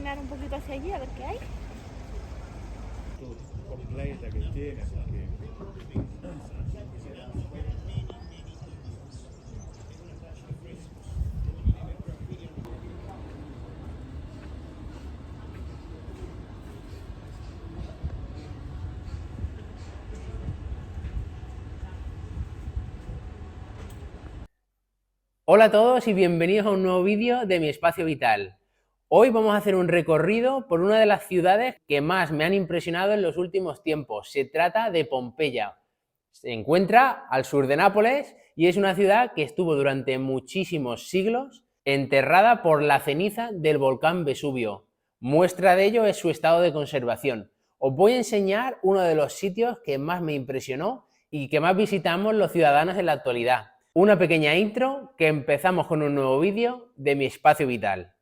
caminar un poquito hacia allí a ver qué hay. Completa que tiene, porque Hola a todos y bienvenidos a un nuevo vídeo de Mi Espacio Vital. Hoy vamos a hacer un recorrido por una de las ciudades que más me han impresionado en los últimos tiempos. Se trata de Pompeya. Se encuentra al sur de Nápoles y es una ciudad que estuvo durante muchísimos siglos enterrada por la ceniza del volcán Vesubio. Muestra de ello es su estado de conservación. Os voy a enseñar uno de los sitios que más me impresionó y que más visitamos los ciudadanos en la actualidad. Una pequeña intro que empezamos con un nuevo vídeo de Mi Espacio Vital.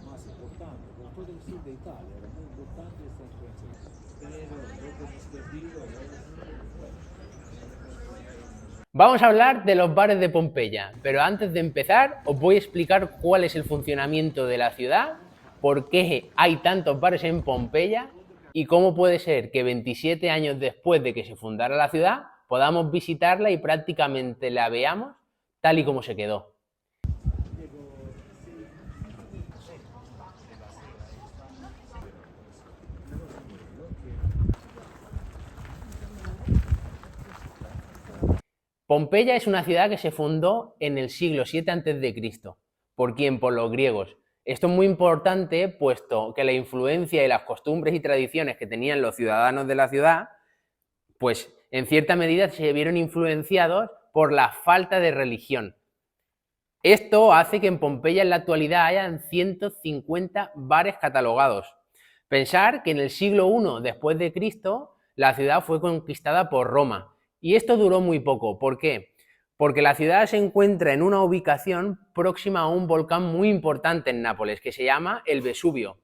más importante, por todo el sur de Italia, era muy importante esta influencia. Pero lo que hemos perdido Vamos a hablar de los bares de Pompeya, pero antes de empezar os voy a explicar cuál es el funcionamiento de la ciudad, por qué hay tantos bares en Pompeya y cómo puede ser que 27 años después de que se fundara la ciudad podamos visitarla y prácticamente la veamos tal y como se quedó. Pompeya es una ciudad que se fundó en el siglo VII a.C. ¿Por quién? Por los griegos. Esto es muy importante puesto que la influencia y las costumbres y tradiciones que tenían los ciudadanos de la ciudad, pues en cierta medida se vieron influenciados por la falta de religión. Esto hace que en Pompeya en la actualidad hayan 150 bares catalogados. Pensar que en el siglo I después de Cristo la ciudad fue conquistada por Roma. Y esto duró muy poco. ¿Por qué? Porque la ciudad se encuentra en una ubicación próxima a un volcán muy importante en Nápoles, que se llama el Vesubio.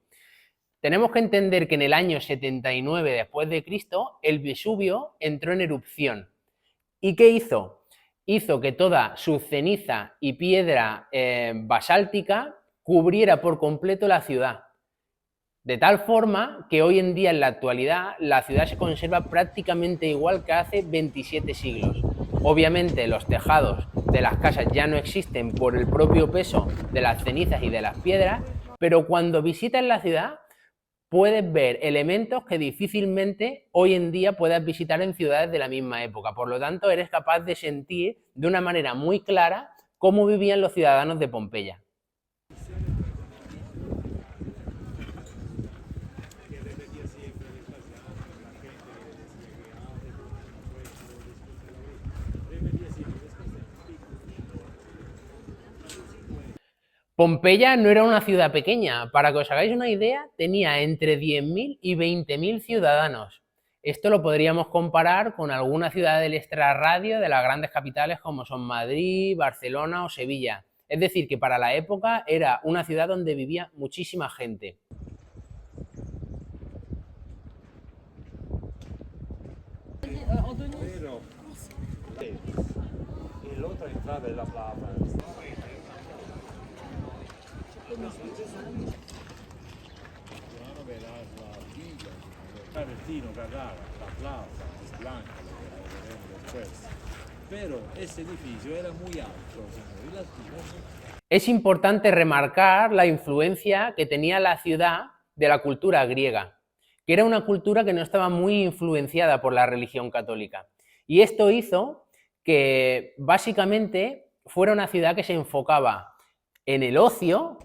Tenemos que entender que en el año 79 después de Cristo, el Vesubio entró en erupción. ¿Y qué hizo? Hizo que toda su ceniza y piedra basáltica cubriera por completo la ciudad. De tal forma que hoy en día, en la actualidad, la ciudad se conserva prácticamente igual que hace 27 siglos. Obviamente los tejados de las casas ya no existen por el propio peso de las cenizas y de las piedras, pero cuando visitas la ciudad puedes ver elementos que difícilmente hoy en día puedas visitar en ciudades de la misma época. Por lo tanto, eres capaz de sentir de una manera muy clara cómo vivían los ciudadanos de Pompeya. Pompeya no era una ciudad pequeña. Para que os hagáis una idea, tenía entre 10.000 y 20.000 ciudadanos. Esto lo podríamos comparar con alguna ciudad del extrarradio de las grandes capitales como son Madrid, Barcelona o Sevilla. Es decir, que para la época era una ciudad donde vivía muchísima gente. pero y la otra entrada es la plaza. Ahora verás la villa, Carretino, Carrara, la plaza, es blanca, lo que veremos después. Pero ese edificio era muy alto, señor, y las villas. Es importante remarcar la influencia que tenía la ciudad de la cultura griega, que era una cultura que no estaba muy influenciada por la religión católica. Y esto hizo que básicamente fuera una ciudad que se enfocaba en el ocio,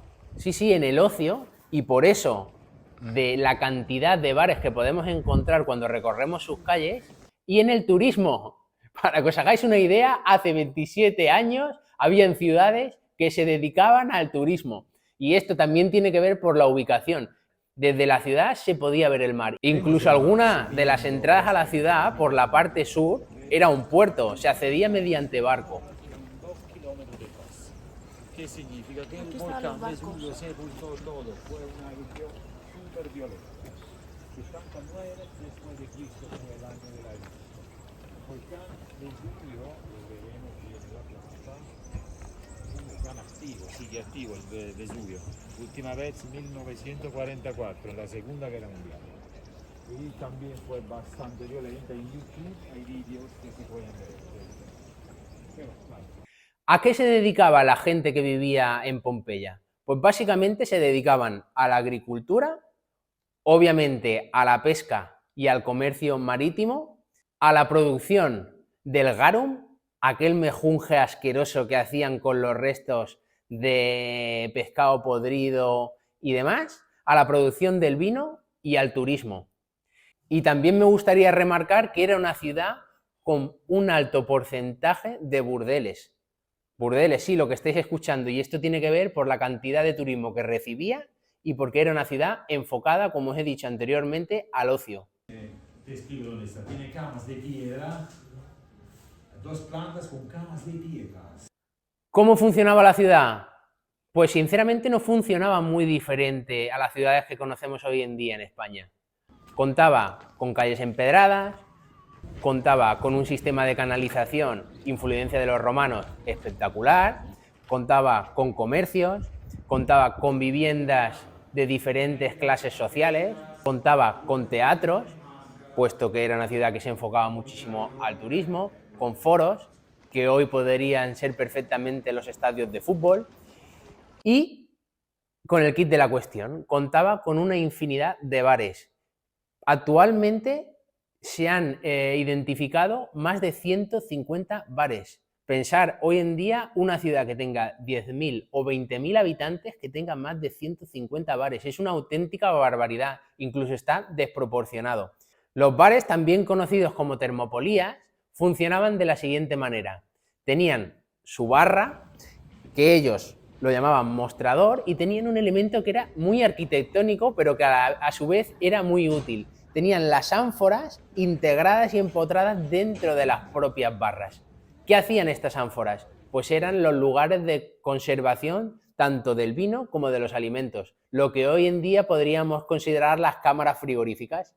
en el ocio, y por eso de la cantidad de bares que podemos encontrar cuando recorremos sus calles, y en el turismo. Para que os hagáis una idea, hace 27 años había ciudades que se dedicaban al turismo. Y esto también tiene que ver por la ubicación. Desde la ciudad se podía ver el mar. Incluso alguna de las entradas a la ciudad por la parte sur era un puerto, se accedía mediante barco. ¿Qué significa? Que el Aquí estaban volcán los barcos. Vesubio sepultó todo, fue una erupción súper violenta. 79 después de Cristo fue el año de la erupción. El volcán Vesubio, lo veremos aquí en la planta, es un volcán activo, sigue activo el Vesubio. Última vez 1944, en la Segunda Guerra Mundial. Y también fue bastante violenta. En YouTube hay vídeos que se pueden ver. Pero, claro. ¿A qué se dedicaba la gente que vivía en Pompeya? Pues básicamente se dedicaban a la agricultura, obviamente a la pesca y al comercio marítimo, a la producción del garum, aquel mejunje asqueroso que hacían con los restos de pescado podrido y demás, a la producción del vino y al turismo. Y también me gustaría remarcar que era una ciudad con un alto porcentaje de burdeles. Burdeles, sí, lo que estáis escuchando, y esto tiene que ver por la cantidad de turismo que recibía y porque era una ciudad enfocada, como os he dicho anteriormente, al ocio. Te escribo dónde está. Tiene camas de piedra, dos plantas con camas de piedras. ¿Cómo funcionaba la ciudad? Pues sinceramente no funcionaba muy diferente a las ciudades que conocemos hoy en día en España. Contaba con calles empedradas, contaba con un sistema de canalización, influencia de los romanos, espectacular, contaba con comercios, contaba con viviendas de diferentes clases sociales, contaba con teatros, puesto que era una ciudad que se enfocaba muchísimo al turismo, con foros, que hoy podrían ser perfectamente los estadios de fútbol, y con el kit de la cuestión, contaba con una infinidad de bares. Actualmente se han identificado más de 150 bares. Pensar hoy en día una ciudad que tenga 10.000 o 20.000 habitantes que tenga más de 150 bares. Es una auténtica barbaridad, incluso está desproporcionado. Los bares, también conocidos como termopolías, funcionaban de la siguiente manera. Tenían su barra, que ellos lo llamaban mostrador, y tenían un elemento que era muy arquitectónico, pero que a su vez era muy útil. Tenían las ánforas integradas y empotradas dentro de las propias barras. ¿Qué hacían estas ánforas? Pues eran los lugares de conservación tanto del vino como de los alimentos, lo que hoy en día podríamos considerar las cámaras frigoríficas.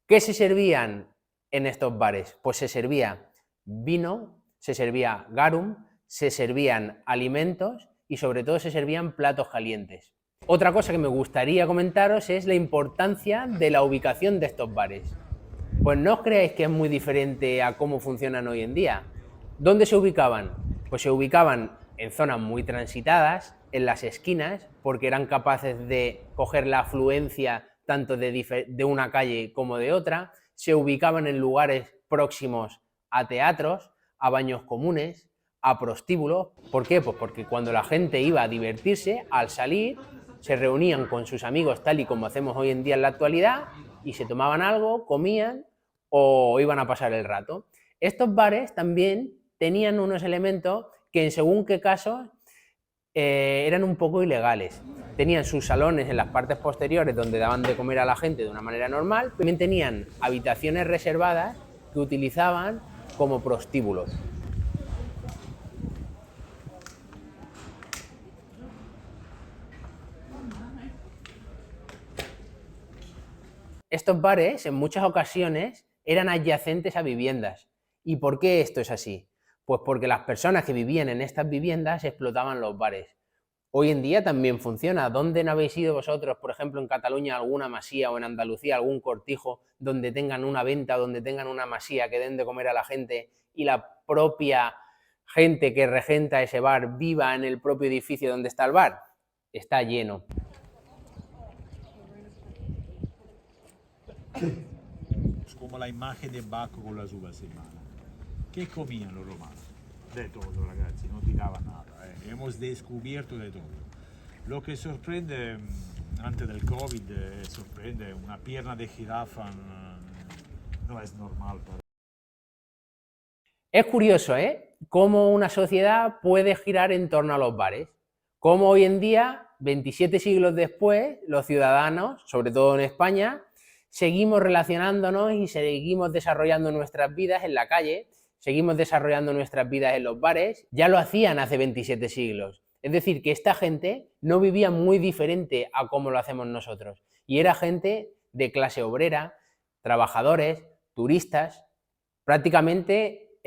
¿Qué se servían en estos bares? Pues se servía vino, se servía garum, se servían alimentos y sobre todo se servían platos calientes. Otra cosa que me gustaría comentaros es la importancia de la ubicación de estos bares. Pues no os creáis que es muy diferente a cómo funcionan hoy en día. ¿Dónde se ubicaban? Pues se ubicaban en zonas muy transitadas, en las esquinas, porque eran capaces de coger la afluencia tanto de una calle como de otra. Se ubicaban en lugares próximos a teatros, a baños comunes, a prostíbulos. ¿Por qué? Pues porque cuando la gente iba a divertirse, al salir, se reunían con sus amigos tal y como hacemos hoy en día en la actualidad y se tomaban algo, comían o iban a pasar el rato. Estos bares también tenían unos elementos que en según qué casos eran un poco ilegales. Tenían sus salones en las partes posteriores donde daban de comer a la gente de una manera normal, pero también tenían habitaciones reservadas que utilizaban como prostíbulos. Estos bares en muchas ocasiones eran adyacentes a viviendas. ¿Y por qué esto es así? Pues porque las personas que vivían en estas viviendas explotaban los bares. Hoy en día también funciona. ¿Dónde no habéis ido vosotros, por ejemplo, en Cataluña, alguna masía o en Andalucía, algún cortijo donde tengan una venta, donde tengan una masía que den de comer a la gente y la propia gente que regenta ese bar viva en el propio edificio donde está el bar? Está lleno. Como la imagen de Bacco con las uvas en mano. ¿Qué comían los romanos? De todo, ragazzi, no tiraban nada. Hemos descubierto de todo. Lo que sorprende antes del COVID, sorprende una pierna de jirafa, no es normal. Es curioso, cómo una sociedad puede girar en torno a los bares. Cómo hoy en día, 27 siglos después, los ciudadanos, sobre todo en España, seguimos relacionándonos y seguimos desarrollando nuestras vidas en la calle, seguimos desarrollando nuestras vidas en los bares. Ya lo hacían hace 27 siglos. Es decir, que esta gente no vivía muy diferente a como lo hacemos nosotros. Y era gente de clase obrera, trabajadores, turistas. Prácticamente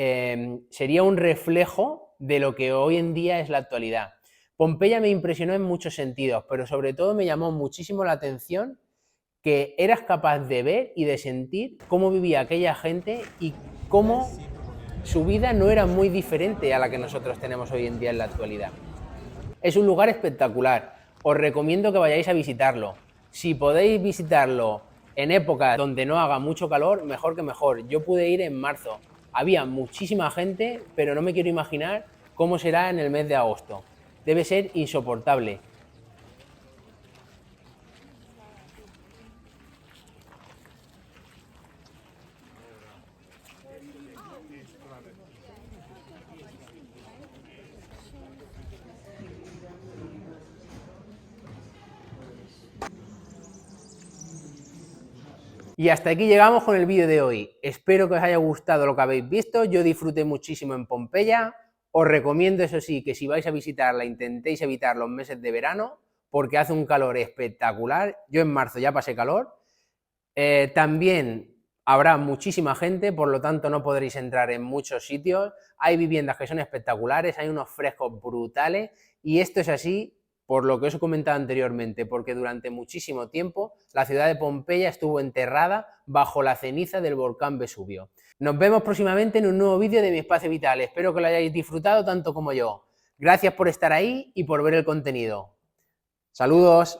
sería un reflejo de lo que hoy en día es la actualidad. Pompeya me impresionó en muchos sentidos, pero sobre todo me llamó muchísimo la atención que eras capaz de ver y de sentir cómo vivía aquella gente y cómo su vida no era muy diferente a la que nosotros tenemos hoy en día en la actualidad. Es un lugar espectacular, os recomiendo que vayáis a visitarlo. Si podéis visitarlo en épocas donde no haga mucho calor, mejor que mejor. Yo pude ir en marzo, había muchísima gente, pero no me quiero imaginar cómo será en el mes de agosto. Debe ser insoportable. Y hasta aquí llegamos con el vídeo de hoy. Espero que os haya gustado lo que habéis visto. Yo disfruté muchísimo en Pompeya. Os recomiendo, eso sí, que si vais a visitarla intentéis evitar los meses de verano porque hace un calor espectacular. Yo en marzo ya pasé calor. También habrá muchísima gente, por lo tanto no podréis entrar en muchos sitios. Hay viviendas que son espectaculares, hay unos frescos brutales y esto es así por lo que os he comentado anteriormente, porque durante muchísimo tiempo la ciudad de Pompeya estuvo enterrada bajo la ceniza del volcán Vesubio. Nos vemos próximamente en un nuevo vídeo de Mi Espacio Vital. Espero que lo hayáis disfrutado tanto como yo. Gracias por estar ahí y por ver el contenido. ¡Saludos!